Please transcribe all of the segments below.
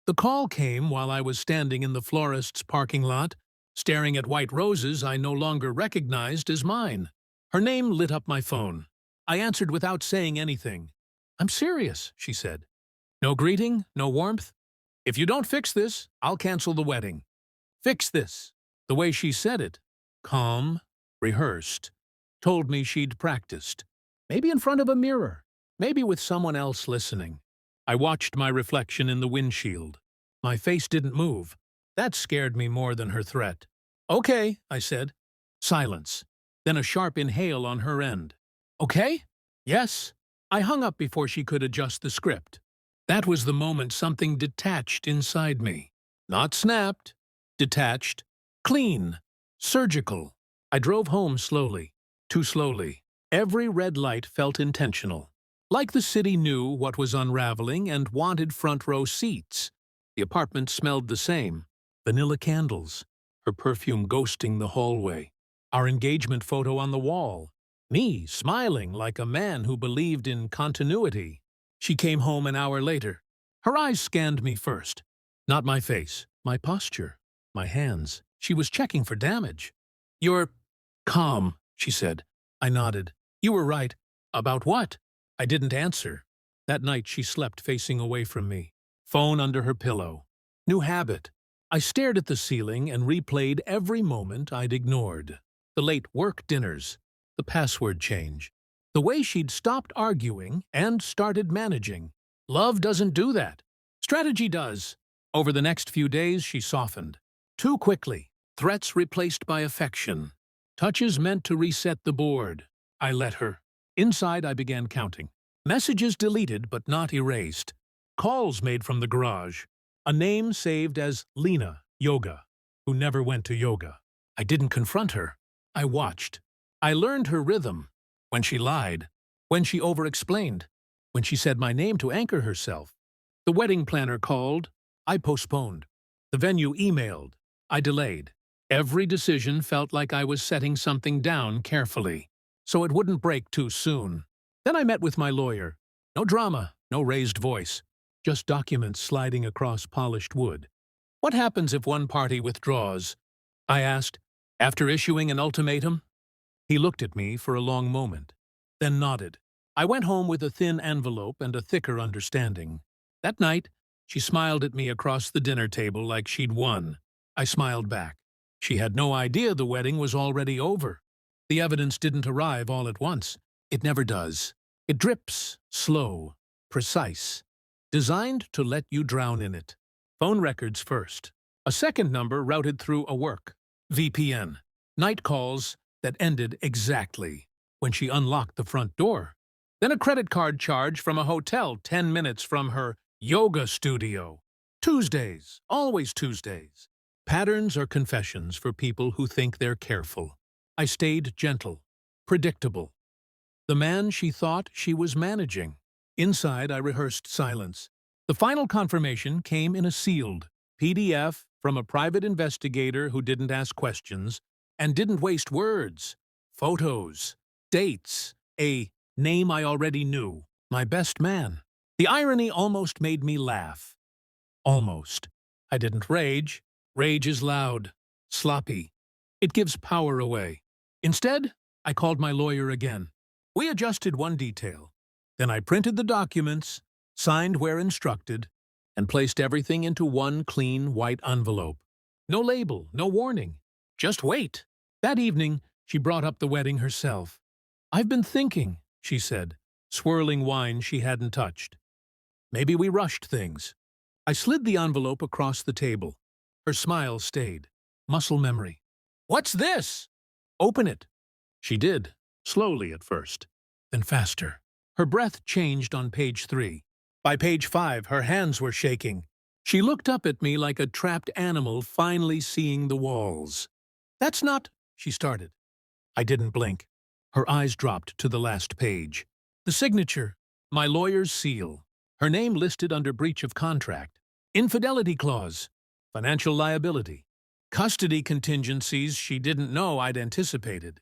The call came while I was standing in the florist's parking lot, staring at white roses I no longer recognized as mine. Her name lit up my phone. I answered without saying anything. "I'm serious," she said. "No greeting, no warmth? If you don't fix this, I'll cancel the wedding." Fix this. The way she said it, calm, rehearsed, told me she'd practiced. Maybe in front of a mirror, maybe with someone else listening. I watched my reflection in the windshield. My face didn't move. That scared me more than her threat. "Okay," I said. Silence. Then a sharp inhale on her end. "Okay?" "Yes." I hung up before she could adjust the script. That was the moment something detached inside me. Not snapped. Detached. Clean. Surgical. I drove home slowly. Too slowly. Every red light felt intentional. Like the city knew what was unraveling and wanted front-row seats. The apartment smelled the same. Vanilla candles. Her perfume ghosting the hallway. Our engagement photo on the wall. Me, smiling like a man who believed in continuity. She came home an hour later. Her eyes scanned me first. Not my face, my posture, my hands. She was checking for damage. "You're calm," she said. I nodded. "You were right." "About what?" I didn't answer. That night she slept facing away from me. Phone under her pillow. New habit. I stared at the ceiling and replayed every moment I'd ignored. The late work dinners. The password change. The way she'd stopped arguing and started managing. Love doesn't do that. Strategy does. Over the next few days, she softened. Too quickly. Threats replaced by affection. Touches meant to reset the board. I let her. Inside, I began counting. Messages deleted but not erased. Calls made from the garage. A name saved as Lena, Yoga, who never went to yoga. I didn't confront her. I watched. I learned her rhythm. When she lied. When she over-explained. When she said my name to anchor herself. The wedding planner called. I postponed. The venue emailed. I delayed. Every decision felt like I was setting something down carefully, so it wouldn't break too soon. Then I met with my lawyer. No drama, no raised voice. Just documents sliding across polished wood. "What happens if one party withdraws?" I asked, after issuing an ultimatum. He looked at me for a long moment, then nodded. I went home with a thin envelope and a thicker understanding. That night, she smiled at me across the dinner table like she'd won. I smiled back. She had no idea the wedding was already over. The evidence didn't arrive all at once. It never does. It drips, slow, precise, designed to let you drown in it. Phone records first. A second number routed through a work VPN. Night calls that ended exactly when she unlocked the front door. Then a credit card charge from a hotel 10 minutes from her yoga studio. Tuesdays, always Tuesdays. Patterns are confessions for people who think they're careful. I stayed gentle, predictable. The man she thought she was managing. Inside, I rehearsed silence. The final confirmation came in a sealed PDF from a private investigator who didn't ask questions and didn't waste words. Photos, dates, a name I already knew. My best man. The irony almost made me laugh. Almost. I didn't rage. Rage is loud, sloppy. It gives power away. Instead, I called my lawyer again. We adjusted one detail. Then I printed the documents, signed where instructed, and placed everything into one clean white envelope. No label, no warning. Just wait. That evening, she brought up the wedding herself. "I've been thinking," she said, swirling wine she hadn't touched. "Maybe we rushed things." I slid the envelope across the table. Her smile stayed. Muscle memory. "What's this?" "Open it." She did, slowly at first, then faster. Her breath changed on page 3. By page 5, her hands were shaking. She looked up at me like a trapped animal finally seeing the walls. "That's not—" she started. I didn't blink. Her eyes dropped to the last page. The signature, my lawyer's seal. Her name listed under breach of contract. Infidelity clause. Financial liability. Custody contingencies she didn't know I'd anticipated.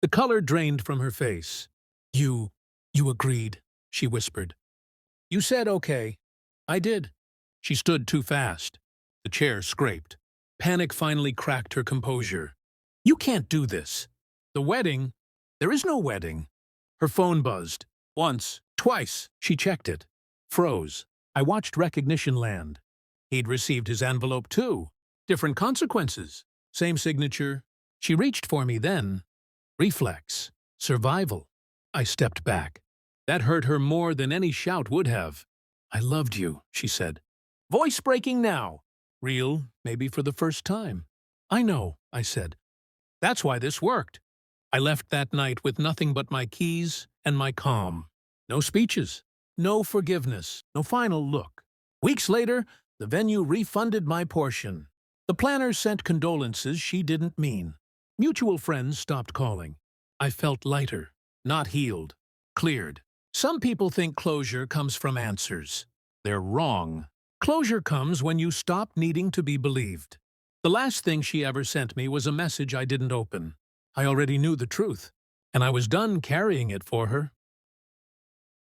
The color drained from her face. You agreed," she whispered. "You said okay." I did. She stood too fast. The chair scraped. Panic finally cracked her composure. You can't do this. The wedding? There is no wedding. Her phone buzzed. Once, twice. She checked it. Froze. I watched recognition land. He'd received his envelope too. Different consequences. Same signature. She reached for me then. Reflex. Survival. I stepped back. That hurt her more than any shout would have. I loved you, she said. Voice breaking now. Real, maybe for the first time. I know, I said. That's why this worked. I left that night with nothing but my keys and my calm. No speeches. No forgiveness. No final look. Weeks later, the venue refunded my portion. The planners sent condolences she didn't mean. Mutual friends stopped calling. I felt lighter, not healed, cleared. Some people think closure comes from answers. They're wrong. Closure comes when you stop needing to be believed. The last thing she ever sent me was a message I didn't open. I already knew the truth, and I was done carrying it for her.